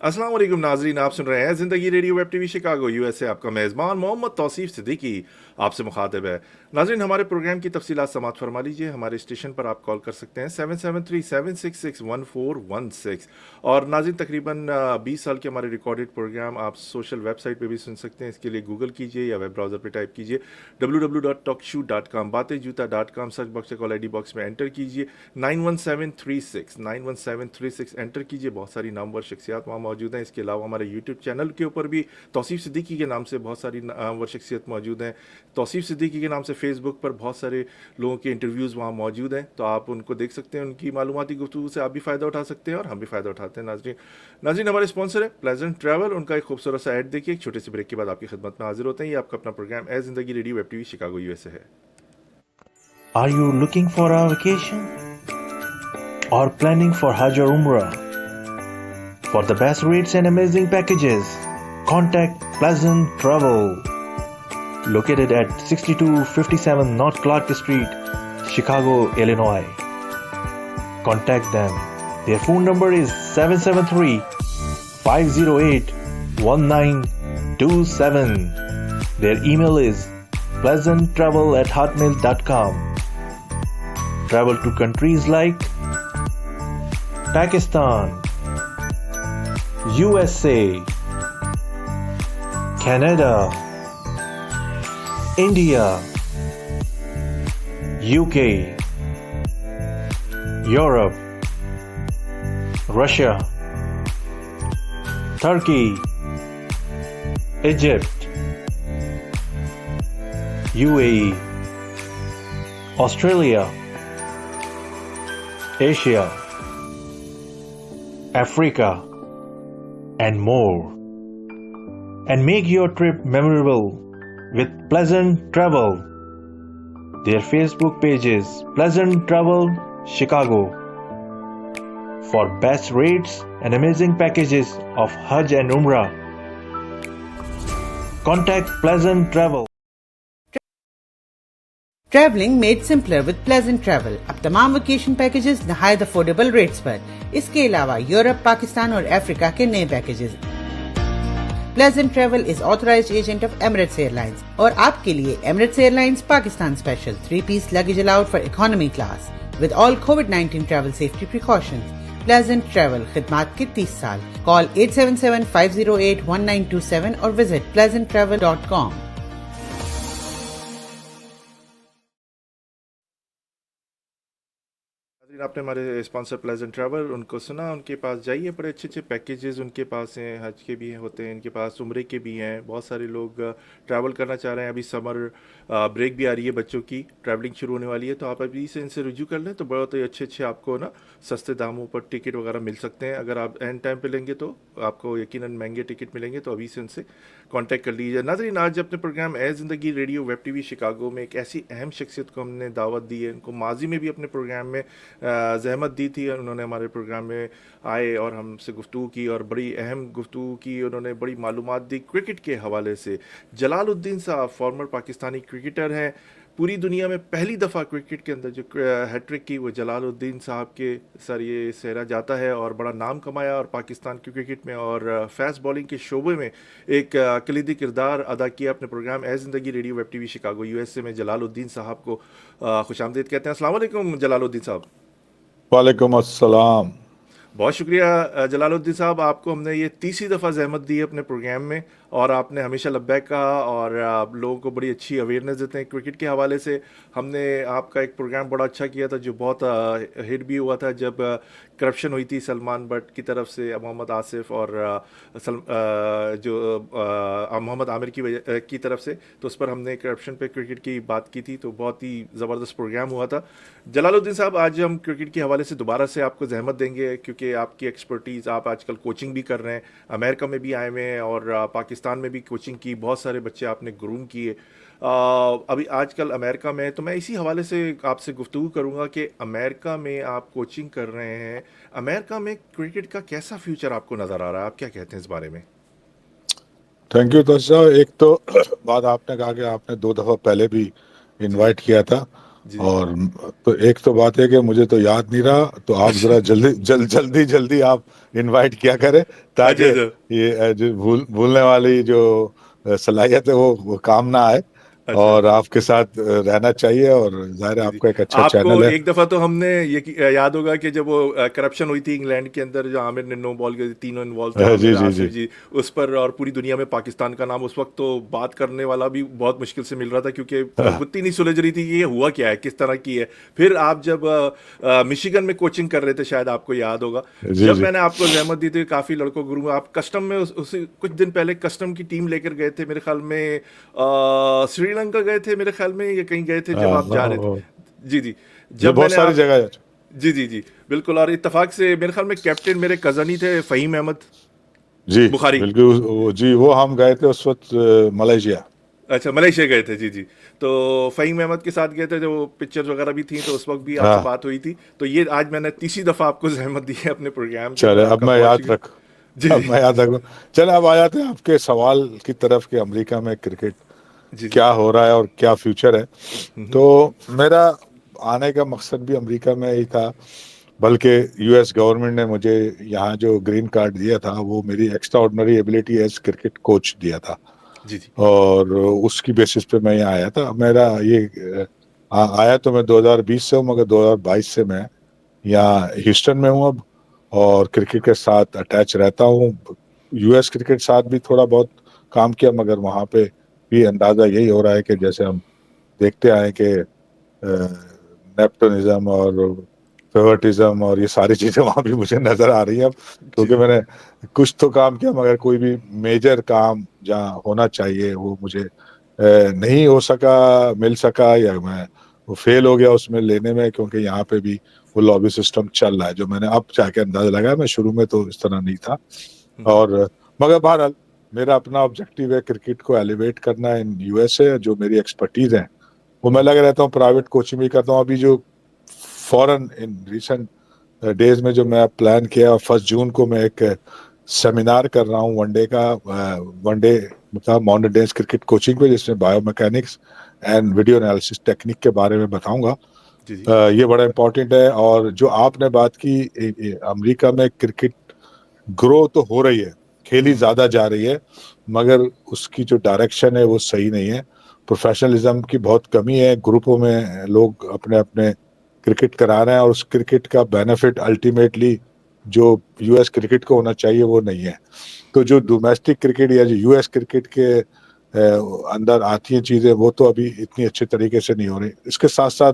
अस्सलाम वालेकुम नाजरीन, आप सुन रहे हैं ज़िंदगी radio web TV Chicago USA. आपका मेज़बान मोहम्मद तौसीफ सिद्दीकी आपसे मुखातिब है। नाजरीन, हमारे प्रोग्राम की तफसीलात समात फरमा लीजिए। हमारे स्टेशन पर आप कॉल कर सकते हैं 773-766-1416। और नाजरीन, तकरीबन 20 साल के हमारे रिकॉर्डेड प्रोग्राम आप सोशल वेबसाइट पर भी सुन सकते हैं। इसके लिए गूगल कीजिए या वेब ब्राउज़र पर टाइप कीजिए www.talkshoe.com, batejuta.com। सर्च बॉक्स से कॉल आई डी बॉक्स में एंटर कीजिए 91736 एंटर कीजिए। बहुत सारी नामवर शख्सियात वहाँ मौजूद हैं। इसके अलावा हमारे यूट्यूब चैनल के ऊपर भी तौसीफ सिद्दीकी के नाम से बहुत सारी नामवर शख्सियत मौजूद हैं। तौसीफ सिद्दीकी के नाम से फेसबुक पर बहुत सारे लोगों के इंटरव्यूज़ वहाँ मौजूद हैं, तो आप उनको देख सकते हैं। उनकी मालूमाती गुफ्तगू से आप भी फ़ायदा उठा सकते हैं और हम भी फ़ायदा उठाते हैं। नाजरीन, हमारे स्पॉन्सर है प्लेजेंट ट्रैवल। उनका एक खूबसूरत सा ऐड देखिए। एक छोटे से ब्रेक के बाद आपकी खिदमत में हाजिर होते हैं। ये आपका अपना प्रोग्राम ए ज़िंदगी radio web TV Chicago USA है। Are you looking for a vacation or planning for Hajj or Umrah? For the best rates and amazing packages, contact Pleasant Travel. Located at 6257 North Clark Street, Chicago, Illinois. Contact them. Their phone number is 773-508-1927. Their email is pleasanttravel@hotmail.com. Travel to countries like Pakistan, USA, Canada, India, UK, Europe, Russia, Turkey, Egypt, UAE, Australia, Asia, Africa, and more. And make your trip memorable with Pleasant Travel. Their Facebook page is Pleasant Travel Chicago. For best rates and amazing packages of Hajj and Umrah, contact Pleasant Travel. Traveling made simpler with Pleasant Travel. अब तमाम vacation packages नहायत affordable rates पर। इसके अलावा Europe, Pakistan और Africa के नए packages. Pleasant Travel is authorized agent of Emirates Airlines और आपके लिए Emirates Airlines Pakistan special 3-piece luggage allowed for economy class with all कोविड-19 travel safety precautions. Pleasant Travel खिदमात के 30 साल। कॉल 877-508-1927 और विजिट pleasanttravel.com। आपने हमारे स्पॉन्सर प्लेजेंट ट्रैवल उनको सुना, उनके पास जाइए। बड़े अच्छे अच्छे पैकेजेस उनके पास हैं। हज के भी होते हैं, इनके पास उम्रे के भी हैं। बहुत सारे लोग ट्रैवल करना चाह रहे हैं। अभी समर ब्रेक भी आ रही है, बच्चों की ट्रैवलिंग शुरू होने वाली है, तो आप अभी से इनसे रुजू कर लें तो बहुत ही अच्छे अच्छे आपको ना सस्ते दामों पर टिकट वगैरह मिल सकते हैं। अगर आप एंड टाइम पे लेंगे तो आपको यकीनन महंगे टिकट मिलेंगे, तो अभी से उनसे कांटेक्ट कर लीजिए। नाज़रीन, आज अपने प्रोग्राम ए ज़िंदगी रेडियो वेब टीवी शिकागो में एक ऐसी अहम शख्सियत को हमने दावत दी है। उनको माजी में भी अपने प्रोग्राम में ज़हमत दी थी। उन्होंने हमारे प्रोग्राम में आए और हमसे गुफ्तगू की और बड़ी अहम गुफ्तगू की। उन्होंने बड़ी मालूमात दी क्रिकेट के हवाले से। जलालुद्दीन साहब फॉर्मर पाकिस्तानी क्रिकेटर हैं। पूरी दुनिया में पहली दफ़ा क्रिकेट के अंदर जो हैट्रिक की वो जलालुद्दीन साहब के सर ये सेहरा जाता है और बड़ा नाम कमाया और पाकिस्तान की क्रिकेट में और फास्ट बॉलिंग के शोबे में एक कलीदी किरदार अदा किया। अपने प्रोग्राम ए ज़िंदगी radio web TV Chicago USA में जलालुद्दीन साहब को खुशामदीद कहते हैं। अस्सलाम वालेकुम जलालुद्दीन साहब। वालेकुम अस्सलाम। बहुत शुक्रिया जलालुद्दीन साहब, आपको हमने ये तीसरी दफ़ा ज़हमत दी है अपने प्रोग्राम में और आपने हमेशा लब्बैक कहा और आप लोगों को बड़ी अच्छी अवेयरनेस देते हैं क्रिकेट के हवाले से। हमने आपका एक प्रोग्राम बड़ा अच्छा किया था जो बहुत हिट भी हुआ था, जब करप्शन हुई थी सलमान बट की तरफ से मोहम्मद आसिफ और मोहम्मद आमिर की तरफ से, तो उस पर हमने करप्शन पे क्रिकेट की बात की थी। तो बहुत ही ज़बरदस्त प्रोग्राम हुआ था। जलालुद्दीन साहब, आज हम क्रिकेट के हवाले से दोबारा से आपको जहमत देंगे क्योंकि आपकी एक्सपर्टीज़, आप आजकल कोचिंग भी कर रहे हैं, अमेरिका में भी आए हुए हैं और पाकिस्तान में भी कोचिंग की, बहुत सारे बच्चे आपने ग्रूम किए। अभी आजकल अमेरिका में, तो मैं इसी हवाले से आपसे गुफ्तगू करूंगा कि अमेरिका में आप कोचिंग कर रहे हैं, अमेरिका में क्रिकेट का कैसा फ्यूचर आपको नज़र आ रहा है? आप क्या कहते हैं इस बारे में? Thank you तोशा। एक तो बात आपने कहा कि आपने 2 दफ़ा पहले भी इनवाइट किया था जी। और तो एक तो बात है कि मुझे तो याद नहीं रहा, तो आप जरा जल्दी जल्दी आप इनवाइट किया करें, ताकि अच्छा, अच्छा। ये जो भूलने वाली जो सलाहियत है वो काम ना आए। अच्छा, और अच्छा। आपके साथ रहना चाहिए, और जाहिर है जी, जी। आपका एक अच्छा आपको चैनल है। एक दफ़ा तो हमने याद होगा कि जब वो करप्शन हुई थी इंग्लैंड के अंदर, जो आमिर ने नो बॉल की, तीनों इन्वॉल्व थे, जी आमिर, जी आसिफ जी। जी, उस पर, और पूरी दुनिया में पाकिस्तान का नाम उस वक़्त तो बात करने वाला भी बहुत मुश्किल से मिल रहा था, क्योंकि गुत्थी नहीं सुलझ रही थी कि ये हुआ क्या है, किस तरह की है। फिर आप जब मिशिगन में कोचिंग कर रहे थे, शायद आपको याद होगा, जी जब जी। मैंने आपको ज़हमत दी थी काफ़ी लड़कों को, आप कस्टम में उस कुछ दिन पहले कस्टम की टीम लेकर गए थे, मेरे ख्याल में श्रीलंका गए थे मेरे ख्याल में, या कहीं गए थे जब हाँ, आप जा रहे थे। जी, जी। ये जब बहुत मैंने सारी आप, जगह है। जी, जी, जी, बिल्कुल, और इत्तेफ़ाक से मेरे ख़्याल में कैप्टन मेरे कज़न ही थे, फ़हीम अहमद जी बुखारी। बिल्कुल, जी वो हम गए थे उस वक्त मलेशिया। अच्छा, मलेशिया गए थे, जी, जी। तो फ़हीम अहमद के साथ गए थे, जो पिक्चर्स वग़ैरह भी थी, तो उस वक़्त भी आपसे हाँ, बात हुई थी। तो ये आज मैंने तीसरी दफ़ा आपको ज़हमत दी है अपने प्रोग्राम के चले अंदर, अब आपका मैं बहुत याद शुक्रिया। रख जी, अब जी। मैं याद रखूं। चले अब आ जाते हैं आपके सवाल की तरफ कि अमेरिका में क्रिकेट जी, जी। क्या हो रहा है और क्या फ्यूचर है। हुँ, हुँ। तो मेरा आने का मकसद भी अमेरिका में ही था, बल्कि यूएस गवर्नमेंट ने मुझे यहाँ जो ग्रीन कार्ड दिया था वो मेरी extraordinary ability as cricket coach दिया था, जी, जी। और उसकी बेसिस पे मैं यहाँ आया था। मेरा ये आया तो मैं 2020 से हूँ, मगर 2022 से मैं यहाँ ह्यूस्टन में हूँ अब, और क्रिकेट के साथ अटैच रहता हूँ। यूएस क्रिकेट साथ भी थोड़ा बहुत काम किया, मगर वहाँ पे भी अंदाजा यही हो रहा है कि जैसे हम देखते आए कि नेपोटिज्म और फेवरटिज्म और ये सारी चीजें वहाँ भी मुझे नजर आ रही हैं अब, जी, क्योंकि जी। मैंने कुछ तो काम किया, मगर कोई भी मेजर काम जहाँ होना चाहिए वो मुझे नहीं हो सका, मिल सका, या मैं वो फेल हो गया उसमें लेने में, क्योंकि यहाँ पे भी वो लॉबी सिस्टम चल रहा है, जो मैंने अब जाके अंदाजा लगाया। मैं शुरू में तो इस तरह नहीं था। हुँ, हुँ। और मगर बहरहाल मेरा अपना ऑब्जेक्टिव है क्रिकेट को एलिवेट करना इन यूएसए, जो मेरी एक्सपर्टीज है वो हुँ, मैं हुँ। लगा रहता हूँ, प्राइवेट कोचिंग भी करता हूँ। अभी जो फॉरेन इन रिसेंट डेज में जो मैं प्लान किया, 1 जून को मैं एक सेमिनार कर रहा हूँ वनडे का, वनडे मतलब मॉडर्न डेज क्रिकेट कोचिंग पे, जिसमें biomechanics and video analysis technique के बारे में बताऊंगा। जी, जी। ये बड़ा इंपॉर्टेंट है। और जो आपने बात की, अमेरिका में क्रिकेट ग्रो तो हो रही है, खेली हुँ, हुँ। ज्यादा जा रही है, मगर उसकी जो डायरेक्शन है वो सही नहीं है। प्रोफेशनलिज्म की बहुत कमी है, ग्रुपों में लोग अपने अपने क्रिकेट करा रहे हैं, और उस क्रिकेट का बेनिफिट अल्टीमेटली जो यूएस क्रिकेट को होना चाहिए वो नहीं है। तो जो डोमेस्टिक क्रिकेट या जो यूएस क्रिकेट के अंदर आती हैं चीजें, वो तो अभी इतनी अच्छे तरीके से नहीं हो रही। इसके साथ साथ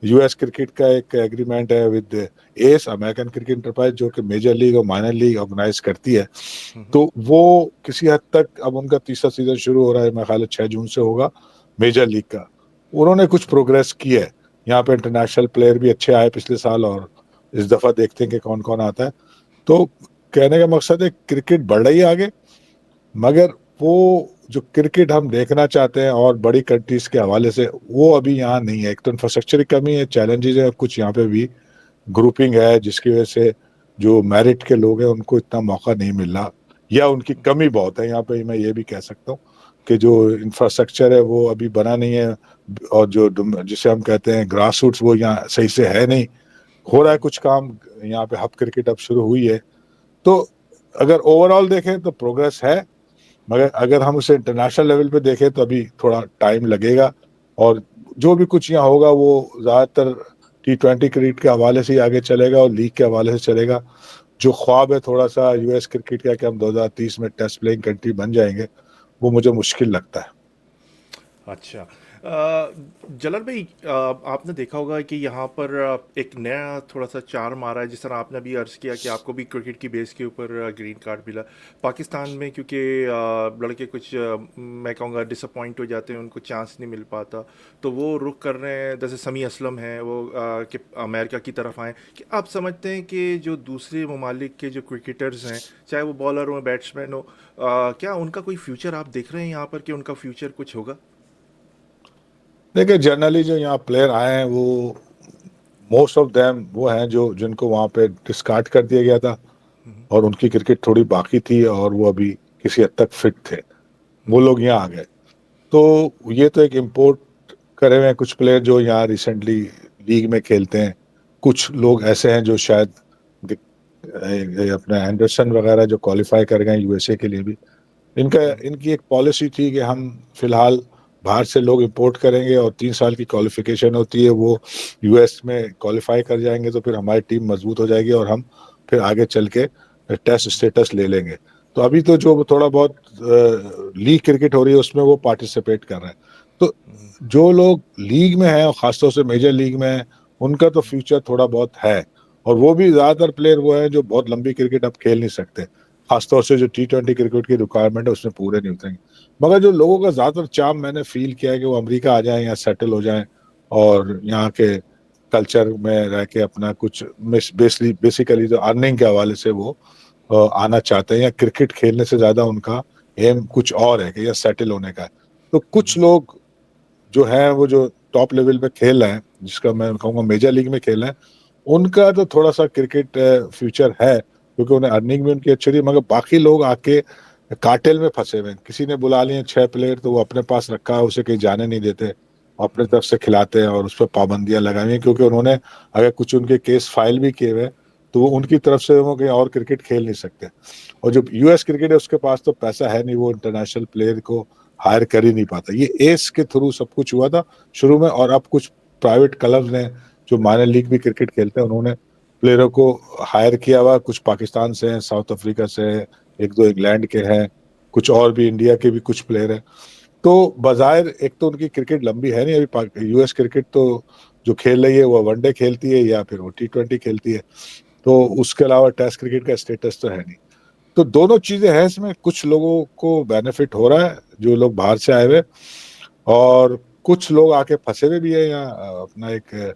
यूएस क्रिकेट का एक एग्रीमेंट है with S, American cricket enterprise, जो कि मेजर लीग और माइनर लीग ऑर्गेनाइज करती है। हुँ, हुँ। तो वो किसी हद तक, अब उनका तीसरा सीजन शुरू हो रहा है, मेरे ख्याल है 6 जून से होगा, मेजर लीग का। उन्होंने कुछ प्रोग्रेस की है, यहाँ पे इंटरनेशनल प्लेयर भी अच्छे आए पिछले साल, और इस दफा देखते हैं कि कौन कौन आता है। तो कहने का मकसद है क्रिकेट बढ़ रही है आगे, मगर वो जो क्रिकेट हम देखना चाहते हैं और बड़ी कंट्रीज के हवाले से, वो अभी यहाँ नहीं है। एक तो इंफ्रास्ट्रक्चर की कमी है, चैलेंजेस है, कुछ यहाँ पे भी ग्रुपिंग है, जिसकी वजह से जो मेरिट के लोग हैं उनको इतना मौका नहीं मिल रहा, या उनकी कमी बहुत है यहाँ पे। मैं ये भी कह सकता हूँ कि जो इंफ्रास्ट्रक्चर है वो अभी बना नहीं है, और जो जिसे हम कहते हैं ग्रास रूट्स, वो यहाँ सही से है नहीं। हो रहा है कुछ काम यहाँ पे, हब क्रिकेट अब शुरू हुई है। तो अगर ओवरऑल देखें तो प्रोग्रेस है, मगर अगर हम उसे इंटरनेशनल लेवल पे देखें तो अभी थोड़ा टाइम लगेगा। और जो भी कुछ यहाँ होगा वो ज्यादातर T20 क्रिकेट के हवाले से ही आगे चलेगा, और लीग के हवाले से चलेगा। जो ख्वाब है थोड़ा सा यूएस क्रिकेट का कि हम 2030 में टेस्ट प्लेइंग कंट्री बन जाएंगे, वो मुझे मुश्किल लगता है। अच्छा। जलन भाई, आपने देखा होगा कि यहाँ पर एक नया थोड़ा-सा चार्म आ रहा है, जिस तरह आपने अभी अर्ज़ किया कि आपको भी क्रिकेट की बेस के ऊपर ग्रीन कार्ड मिला। पाकिस्तान में क्योंकि लड़के कुछ मैं कहूँगा डिसअपॉइंट हो जाते हैं, उनको चांस नहीं मिल पाता, तो वो रुख कर रहे हैं, जैसे समी असलम हैं, वो कि अमेरिका की तरफ आएँ। क्या आप समझते हैं कि जो दूसरे ममालिक के जो क्रिकेटर्स हैं, चाहे वो बॉलर हो, बैट्समैन हो, क्या उनका कोई फ्यूचर आप देख रहे हैं यहाँ पर, कि उनका फ्यूचर कुछ होगा? देखिए, जनरली जो यहाँ प्लेयर आए हैं वो मोस्ट ऑफ देम वो हैं जो जिनको वहाँ पे डिस्कार्ड कर दिया गया था, हुँ, हुँ। और उनकी क्रिकेट थोड़ी बाकी थी, और वो अभी किसी हद तक फिट थे, हुँ, वो हुँ। लोग यहाँ आ गए। तो ये तो एक इम्पोर्ट करे हुए हैं, कुछ प्लेयर जो यहाँ रिसेंटली लीग में खेलते हैं, कुछ लोग ऐसे हैं जो शायद अपना एंडरसन वगैरह जो क्वालिफाई कर गए यूएसए के लिए भी। इनकी एक पॉलिसी थी कि हम फिलहाल बाहर से लोग इंपोर्ट करेंगे और 3 साल की क्वालिफिकेशन होती है, वो यूएस में क्वालिफाई कर जाएंगे तो फिर हमारी टीम मजबूत हो जाएगी और हम फिर आगे चल के टेस्ट स्टेटस ले लेंगे। तो अभी तो जो थोड़ा बहुत लीग क्रिकेट हो रही है उसमें वो पार्टिसिपेट कर रहे हैं। तो जो लोग लीग में हैं और खासतौर से मेजर लीग में हैं, उनका तो फ्यूचर थोड़ा बहुत है, और वो भी ज्यादातर प्लेयर वो हैं जो बहुत लंबी क्रिकेट अब खेल नहीं सकते, खासतौर से जो T20 क्रिकेट की रिक्वायरमेंट है उसमें पूरे नहीं उतरेंगे। मगर जो लोगों का ज्यादातर चार्म मैंने फील किया है कि वो अमेरिका आ जाएं या सेटल हो जाएं और यहाँ के कल्चर में रह के अपना कुछ बेसिकली जो अर्निंग के हवाले से वो आना चाहते हैं, या क्रिकेट खेलने से ज्यादा उनका एम कुछ और है कि या सेटल होने का है। तो कुछ लोग जो हैं वो जो टॉप लेवल पे खेल रहे हैं, जिसका मैं कहूँगा मेजर लीग में खेल रहे हैं, उनका तो थोड़ा सा क्रिकेट फ्यूचर है क्योंकि उन्हें अर्निंग भी उनकी अच्छी रही। मगर बाकी लोग आके कार्टेल में फंसे हुए हैं, किसी ने बुला लिए 6 प्लेयर तो वो अपने पास रखा है, उसे कहीं जाने नहीं देते, अपने तरफ से खिलाते हैं और उस पर पाबंदियां लगाई हुई हैं, क्योंकि उन्होंने अगर कुछ उनके केस फाइल भी किए हुए तो वो उनकी तरफ से वो कहीं और क्रिकेट खेल नहीं सकते। और जो यूएस क्रिकेट है उसके पास तो पैसा है नहीं, वो इंटरनेशनल प्लेयर को हायर कर ही नहीं पाता। ये एस के थ्रू सब कुछ हुआ था शुरू में, और अब कुछ प्राइवेट क्लब्स ने जो माइनर लीग भी क्रिकेट खेलते हैं उन्होंने प्लेयरों को हायर किया हुआ। कुछ पाकिस्तान से हैं, साउथ अफ्रीका से हैं, 1-2 इंग्लैंड के हैं, कुछ और भी इंडिया के भी कुछ प्लेयर हैं। तो बजायर एक तो उनकी क्रिकेट लंबी है नहीं अभी। यूएस क्रिकेट तो जो खेल रही है वो वनडे खेलती है या फिर वो T20 खेलती है, तो उसके अलावा टेस्ट क्रिकेट का स्टेटस तो है नहीं। तो दोनों चीजें हैं इसमें, कुछ लोगों को बेनिफिट हो रहा है जो लोग बाहर से आए हुए, और कुछ लोग आके फंसे हुए भी है यहाँ अपना एक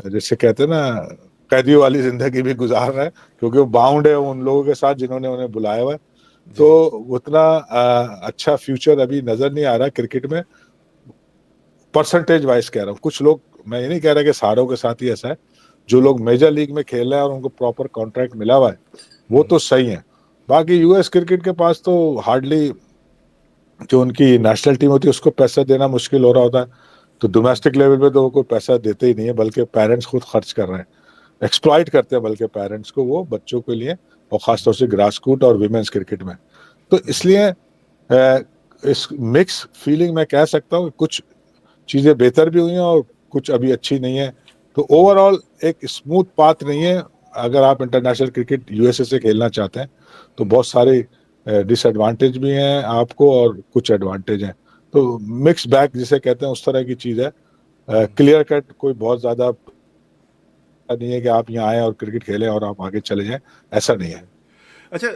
जैसे कहते हैं ना कैदी वाली जिंदगी भी गुजार रहे हैं, क्योंकि वो बाउंड है उन लोगों के साथ जिन्होंने उन्हें बुलाया हुआ है। तो उतना अच्छा फ्यूचर अभी नजर नहीं आ रहा क्रिकेट में, परसेंटेज वाइज कह रहा हूँ। कुछ लोग, मैं ये नहीं कह रहा कि सारों के साथ ही ऐसा है, जो लोग मेजर लीग में खेल रहे हैं और उनको प्रॉपर कॉन्ट्रैक्ट मिला हुआ है वो तो सही है। बाकी यूएस क्रिकेट के पास तो हार्डली जो उनकी नेशनल टीम होती है उसको पैसा देना मुश्किल हो रहा होता है, तो डोमेस्टिक लेवल पे तो वो कोई पैसा देते ही नहीं है, बल्कि पेरेंट्स खुद खर्च कर रहे हैं, एक्सप्लॉइट करते हैं बल्कि पेरेंट्स को वो बच्चों के लिए, और खासतौर से ग्रासरूट और विमेंस क्रिकेट में। तो इसलिए इस मिक्स फीलिंग मैं कह सकता हूँ, कुछ चीजें बेहतर भी हुई हैं और कुछ अभी अच्छी नहीं है। तो ओवरऑल एक स्मूथ पाथ नहीं है। अगर आप इंटरनेशनल क्रिकेट यूएसए से खेलना चाहते हैं तो बहुत सारे डिसएडवांटेज भी हैं आपको और कुछ एडवांटेज हैं। तो मिक्स बैग जिसे कहते हैं उस तरह की चीज है। क्लियर कट कोई बहुत ज्यादा नहीं है कि आप यहाँ आए और क्रिकेट खेलें और आप आगे चले जाएं, ऐसा नहीं है। अच्छा,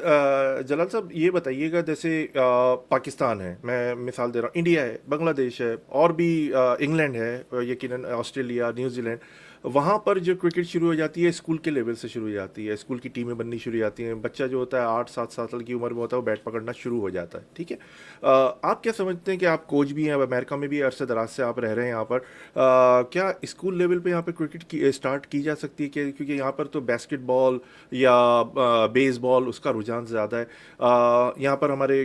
जलाल साहब ये बताइएगा, जैसे पाकिस्तान है, मैं मिसाल दे रहा हूँ, इंडिया है, बांग्लादेश है, और भी इंग्लैंड है, यकीनन ऑस्ट्रेलिया, न्यूजीलैंड, वहाँ पर जो क्रिकेट शुरू हो जाती है स्कूल के लेवल से शुरू हो जाती है, स्कूल की टीमें बननी शुरू हो जाती हैं, बच्चा जो होता है 8-7 साल की उम्र में होता है वो बैट पकड़ना शुरू हो जाता है, ठीक है। आप क्या समझते हैं कि आप कोच भी हैं, अब अमेरिका में भी अरसे दराज से आप रह रहे हैं यहाँ पर, क्या स्कूल लेवल पे यहाँ पे क्रिकेट की स्टार्ट की जा सकती है? क्योंकि यहाँ पर तो बास्केटबॉल या बेसबॉल उसका रुझान ज़्यादा है। यहाँ पर हमारे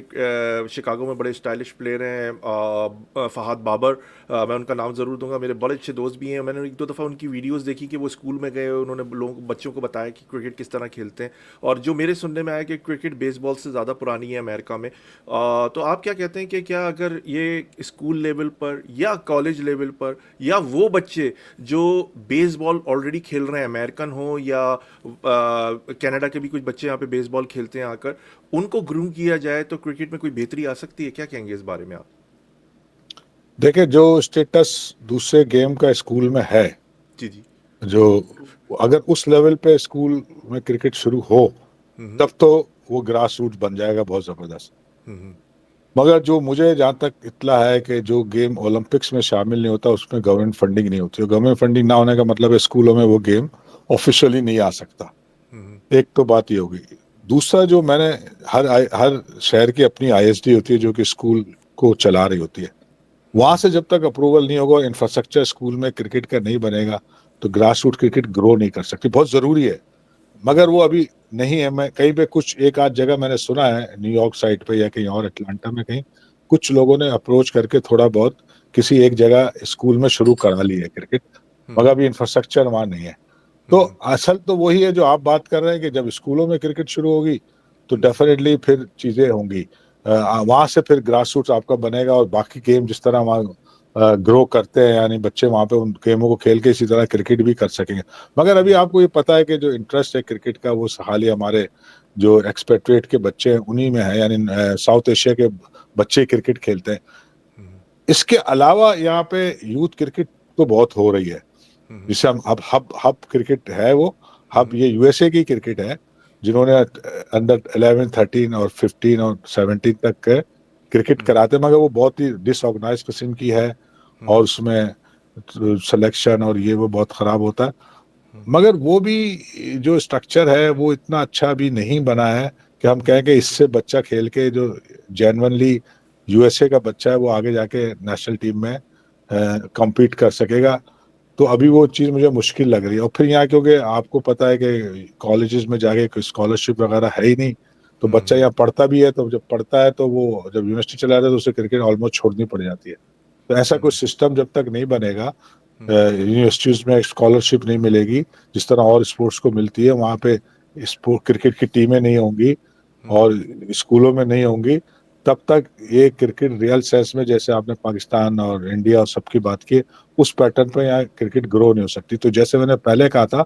शिकागो में बड़े स्टाइलिश प्लेयर हैं, फहाद बाबर, मैं उनका नाम ज़रूर दूंगा, मेरे बड़े अच्छे दोस्त भी हैं। मैंने 1-2 दफ़ा उनकी वीडियोस देखी कि वो स्कूल में गए, उन्होंने बच्चों को बताया कि क्रिकेट किस तरह खेलते हैं, और जो मेरे सुनने में आया कि क्रिकेट बेसबॉल से ज़्यादा पुरानी है अमेरिका में। तो आप क्या कहते हैं कि क्या अगर ये स्कूल लेवल पर या कॉलेज लेवल पर, या वो बच्चे जो बेसबॉल ऑलरेडी खेल रहे हैं, अमेरिकन हो या कनाडा के भी कुछ बच्चे यहाँ पे बेसबॉल खेलते हैं आकर, उनको ग्रूम किया जाए तो क्रिकेट में कोई बेहतरी आ सकती है? क्या कहेंगे इस बारे में आप? देखिए, जो स्टेटस दूसरे गेम का स्कूल में है, जी जी। जो अगर उस लेवल पे स्कूल में क्रिकेट शुरू हो तब तो वो ग्रास रूट बन जाएगा बहुत जबरदस्त। मगर जो मुझे जहाँ तक इत्तला है कि जो गेम ओलंपिक्स में शामिल नहीं होता उसमें गवर्नमेंट फंडिंग नहीं होती, और गवर्नमेंट फंडिंग ना होने का मतलब है स्कूलों में वो गेम ऑफिशियली नहीं आ सकता। एक तो बात ये होगी। दूसरा, जो मैंने हर शहर की अपनी आईएसडी होती है जो कि स्कूल को चला रही होती है, वहां से जब तक अप्रूवल नहीं होगा, इंफ्रास्ट्रक्चर स्कूल में क्रिकेट का नहीं बनेगा, तो ग्रास रूट क्रिकेट ग्रो नहीं कर सकती। बहुत जरूरी है मगर वो अभी नहीं है। मैं कहीं पे कुछ एक आध जगह मैंने सुना है, न्यूयॉर्क साइड पे या कहीं और, अटलांटा में कहीं कुछ लोगों ने अप्रोच करके थोड़ा बहुत किसी एक जगह स्कूल में शुरू करा ली है क्रिकेट, मगर अभी इंफ्रास्ट्रक्चर वहाँ नहीं है। तो असल तो वही है जो आप बात कर रहे हैं कि जब स्कूलों में क्रिकेट शुरू होगी तो डेफिनेटली फिर चीजें होंगी, वहां से फिर ग्रास रूट्स आपका बनेगा और बाकी गेम जिस तरह वहाँ ग्रो करते हैं, यानी बच्चे वहां पे उन गेमों को खेल के इसी तरह क्रिकेट भी कर सकेंगे। मगर अभी आपको ये पता है कि जो इंटरेस्ट है क्रिकेट का वो हाल हमारे जो एक्सपेट्रिएट के बच्चे हैं उन्हीं में है, यानी साउथ एशिया के बच्चे क्रिकेट खेलते हैं। इसके अलावा यहाँ पे यूथ क्रिकेट तो बहुत हो रही है, जिसे हम हब क्रिकेट है, वो हब ये यूएसए की क्रिकेट है, जिन्होंने अंडर 11, 13 और 15 और 17 तक क्रिकेट कराते, मगर वो बहुत ही डिसऑर्गेनाइज किस्म की है और उसमें सिलेक्शन और ये वो बहुत खराब होता है। मगर वो भी जो स्ट्रक्चर है वो इतना अच्छा भी नहीं बना है कि हम कहें कि इससे बच्चा खेल के जो जेन्युइनली यूएसए का बच्चा है वो आगे जाके नेशनल टीम में compete कर सकेगा। तो अभी वो चीज़ मुझे मुश्किल लग रही है। और फिर यहाँ क्योंकि आपको पता है कि कॉलेजेस में जाके कोई स्कॉलरशिप वगैरह है ही नहीं, तो बच्चा यहाँ पढ़ता भी है, तो जब पढ़ता है तो वो जब यूनिवर्सिटी चला जाता है तो उसे क्रिकेट ऑलमोस्ट छोड़नी पड़ जाती है। तो ऐसा कोई सिस्टम जब तक नहीं बनेगा, यूनिवर्सिटीज में स्कॉलरशिप नहीं मिलेगी जिस तरह और स्पोर्ट्स को मिलती है, वहाँ पे स्पोर्ट क्रिकेट की टीमें नहीं होंगी और स्कूलों में नहीं होंगी, तब तक ये क्रिकेट रियल सेंस में, जैसे आपने पाकिस्तान और इंडिया और सबकी बात की, उस पैटर्न पर यहाँ क्रिकेट ग्रो नहीं हो सकती। तो जैसे मैंने पहले कहा था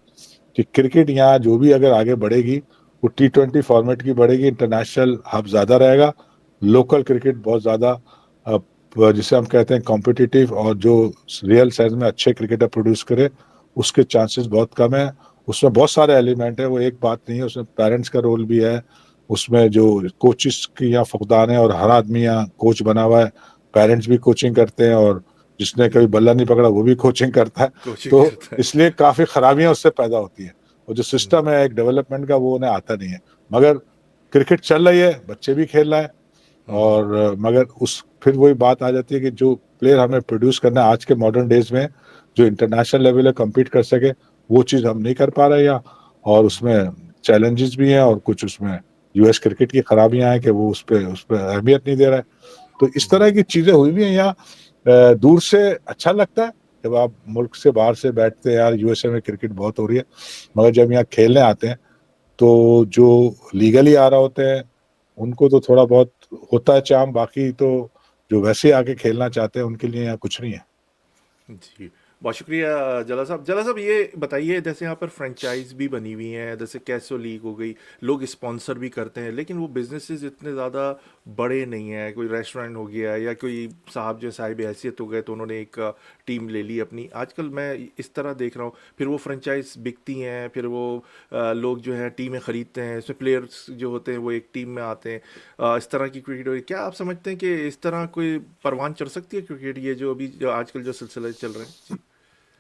कि क्रिकेट यहाँ जो भी अगर आगे बढ़ेगी वो T20 फॉर्मेट की बढ़ेगी, इंटरनेशनल हब ज्यादा रहेगा, लोकल क्रिकेट बहुत ज्यादा जिसे हम कहते हैं कॉम्पिटिटिव और जो रियल सेंस में अच्छे क्रिकेटर प्रोड्यूस करे उसके चांसेस बहुत कम है। उसमें बहुत सारे एलिमेंट है, वो एक बात नहीं है, उसमें पेरेंट्स का रोल भी है, उसमें जो कोचिस की यहाँ फुकदान है और हर आदमी यहाँ कोच बना हुआ है, पेरेंट्स भी कोचिंग करते हैं और जिसने कभी बल्ला नहीं पकड़ा वो भी कोचिंग करता है। तो इसलिए काफी खराबियां उससे पैदा होती है और जो सिस्टम है एक डेवलपमेंट का वो उन्हें आता नहीं है। मगर क्रिकेट चल रही है, बच्चे भी खेल रहे हैं और मगर उस फिर वही बात आ जाती है कि जो प्लेयर हमें प्रोड्यूस करना है आज के मॉडर्न डेज में, जो इंटरनेशनल लेवल पे कम्पीट कर सके, वो चीज़ हम नहीं कर पा रहे यहाँ, और उसमें चैलेंजेस भी हैं और कुछ उसमें यूएस क्रिकेट की खराबियां हैं कि वो उस पर अहमियत नहीं दे रहा है। तो इस तरह की चीज़ें हुई भी हैं यहाँ। दूर से अच्छा लगता है जब आप मुल्क से बाहर से बैठते हैं, यार यूएसए में क्रिकेट बहुत हो रही है, मगर जब यहाँ खेलने आते हैं तो जो लीगली आ रहा होते हैं उनको तो थोड़ा बहुत होता है चार्म, बाकी तो जो वैसे आके खेलना चाहते हैं उनके लिए यहाँ कुछ नहीं है। जी, बहुत शुक्रिया जला साहब। जला साहब ये बताइए, जैसे यहाँ पर फ्रेंचाइज भी बनी हुई हैं, जैसे कैसो लीग हो गई, लोग स्पॉन्सर भी करते हैं, लेकिन वो बिजनेसेस इतने ज़्यादा बड़े नहीं हैं। कोई रेस्टोरेंट हो गया या कोई साहब जो साहिब हैसियत हो गए तो उन्होंने एक टीम ले ली अपनी। आजकल मैं इस तरह देख रहा हूँ, फिर वो फ्रेंचाइज बिकती हैं, फिर वो लोग जो है टीमें ख़रीदते हैं, इसमें प्लेयर्स जो होते हैं वो एक टीम में आते हैं। इस तरह की क्रिकेट हो रही है। क्या आप समझते हैं कि इस तरह कोई परवान चढ़ सकती है क्रिकेट, ये जो अभी जो आजकल जो सिलसिले चल रहे हैं? जी।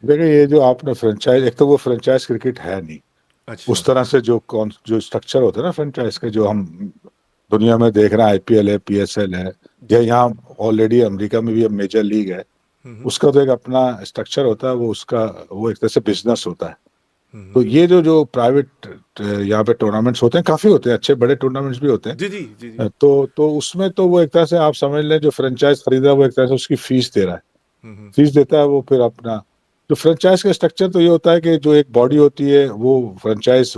देखिए, ये जो आपने फ्रेंचाइज, एक तो वो फ्रेंचाइज क्रिकेट है नहीं अच्छा। उस तरह से, जो स्ट्रक्चर होता है ना फ्रेंचाइज के, जो हम दुनिया में देख रहे हैं, आईपीएल है, पीएसएल है, या यहाँ ऑलरेडी अमेरिका में भी अब मेजर लीग है, उसका तो एक अपना स्ट्रक्चर होता है, वो एक तरह से बिजनेस होता है। तो ये जो प्राइवेट यहाँ पे टूर्नामेंट्स होते हैं, काफी होते हैं, अच्छे बड़े टूर्नामेंट्स भी होते हैं। जी जी जी जी। तो उसमें तो वो एक तरह से आप समझ लें, जो फ्रेंचाइज खरीद रहा है वो एक तरह से उसकी फीस दे रहा है, फीस देता है वो। फिर अपना जो फ्रेंचाइज का स्ट्रक्चर तो ये होता है कि जो एक बॉडी होती है वो फ्रेंचाइज,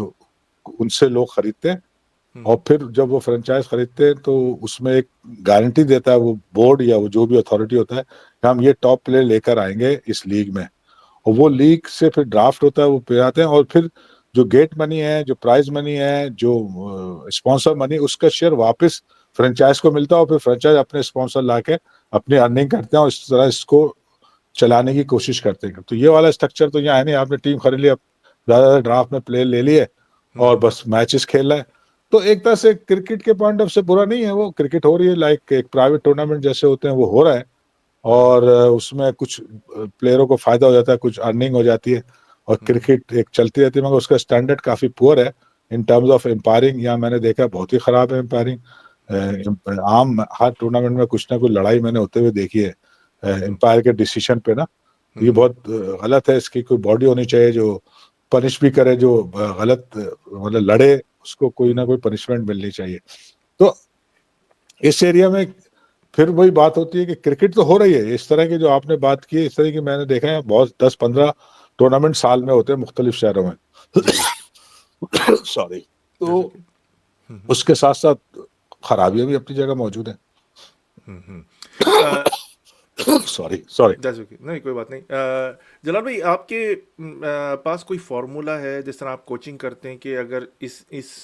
उनसे लोग खरीदते हैं और फिर जब वो फ्रेंचाइज खरीदते हैं तो उसमें एक गारंटी देता है वो बोर्ड या वो जो भी अथॉरिटी होता है कि हम ये टॉप प्लेयर लेकर आएंगे इस लीग में, और वो लीग से फिर ड्राफ्ट होता है, वो पे आते हैं, और फिर जो गेट मनी है, जो प्राइज मनी है, जो स्पॉन्सर मनी, उसका शेयर वापस फ्रेंचाइज को मिलता है और फिर फ्रेंचाइज अपने स्पॉन्सर लाके अपनी अर्निंग करते हैं और इस तरह इसको चलाने की कोशिश करते हैं। तो ये वाला स्ट्रक्चर तो यहाँ है नहीं, आपने टीम खरीद लिया, ज्यादा ड्राफ्ट में प्लेयर ले लिए और बस मैचेस खेल रहे हैं। तो एक तरह से क्रिकेट के पॉइंट ऑफ से बुरा नहीं है, वो क्रिकेट हो रही है, लाइक एक प्राइवेट टूर्नामेंट जैसे होते हैं वो हो रहा है, और उसमें कुछ प्लेयरों को फायदा हो जाता है, कुछ अर्निंग हो जाती है और क्रिकेट एक चलती रहती है, मगर उसका स्टैंडर्ड काफी पुअर है इन टर्म्स ऑफ एम्पायरिंग। यहाँ मैंने देखा बहुत ही खराब है एम्पायरिंग। आम हर टूर्नामेंट में कुछ ना कुछ लड़ाई मैंने होते हुए देखी है एम्पायर के डिसीजन पे ना। ये बहुत गलत है, इसकी कोई बॉडी होनी चाहिए जो पनिश भी करे, जो गलत मतलब लड़े उसको कोई ना कोई पनिशमेंट मिलनी चाहिए। तो इस एरिया में फिर वही बात होती है कि क्रिकेट तो हो रही है, इस तरह की जो आपने बात की है, इस तरह की मैंने देखा है बहुत 10-15 टूर्नामेंट साल में होते हैं मुख्तलिफ शहरों में। जी जी। सॉरी। तो दैट्स ओके। उसके साथ साथ खराबियां भी अपनी जगह मौजूद हैं। Sorry sorry. दैट्स ओके, नहीं कोई बात नहीं। जलाल भाई, आपके पास कोई फार्मूला है जिस तरह आप कोचिंग करते हैं कि अगर इस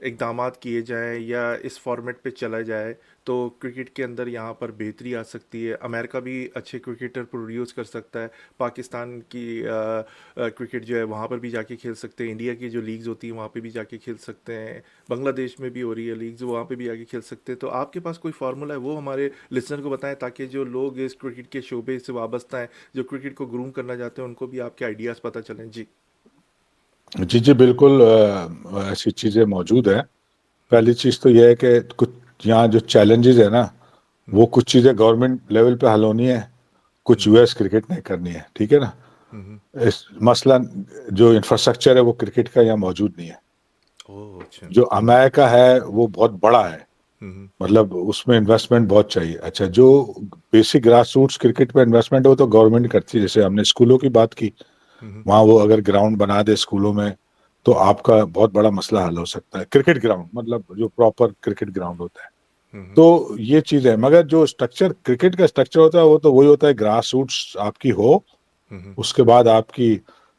इकदामात किए जाएं या इस फॉर्मेट पे चला जाए तो क्रिकेट के अंदर यहाँ पर बेहतरी आ सकती है, अमेरिका भी अच्छे क्रिकेटर प्रोड्यूस कर सकता है, पाकिस्तान की क्रिकेट जो है वहाँ पर भी जाके खेल सकते हैं, इंडिया की जो लीग्स होती हैं वहाँ पे भी जाके खेल सकते हैं, बांग्लादेश में भी हो रही है लीग्स, वहाँ पे भी जाके खेल सकते हैं। तो आपके पास कोई फार्मूला है वो हमारे लिसनर को बताएं, ताकि जो लोग इस क्रिकेट के शोबे से वाबस्ता हैं, जो क्रिकेट को ग्रूम करना चाहते हैं, उनको भी आपके आइडियाज़ पता चलें। जी। जी जी बिल्कुल, ऐसी चीजें मौजूद हैं। पहली चीज तो यह है कि कुछ यहाँ जो चैलेंजेस है ना, वो कुछ चीजें गवर्नमेंट लेवल पे हल होनी है, कुछ यूएस क्रिकेट ने करनी है, ठीक है ना। इस मसलन जो इंफ्रास्ट्रक्चर है वो क्रिकेट का यहाँ मौजूद नहीं है। ओह अच्छा। जो अमेरिका है वो बहुत बड़ा है, मतलब उसमें इन्वेस्टमेंट बहुत चाहिए। अच्छा, जो बेसिक ग्रास रूट्स क्रिकेट पे इन्वेस्टमेंट है वो तो गवर्नमेंट करती है। जैसे हमने स्कूलों की बात की, वहाँ वो अगर ग्राउंड बना दे स्कूलों में तो आपका बहुत बड़ा मसला हल हो सकता है। क्रिकेट ग्राउंड मतलब जो प्रॉपर क्रिकेट ग्राउंड होता है, तो ये चीज है। मगर जो स्ट्रक्चर क्रिकेट का स्ट्रक्चर होता है वो तो वही होता है, ग्रास रूट्स आपकी हो, उसके बाद आपकी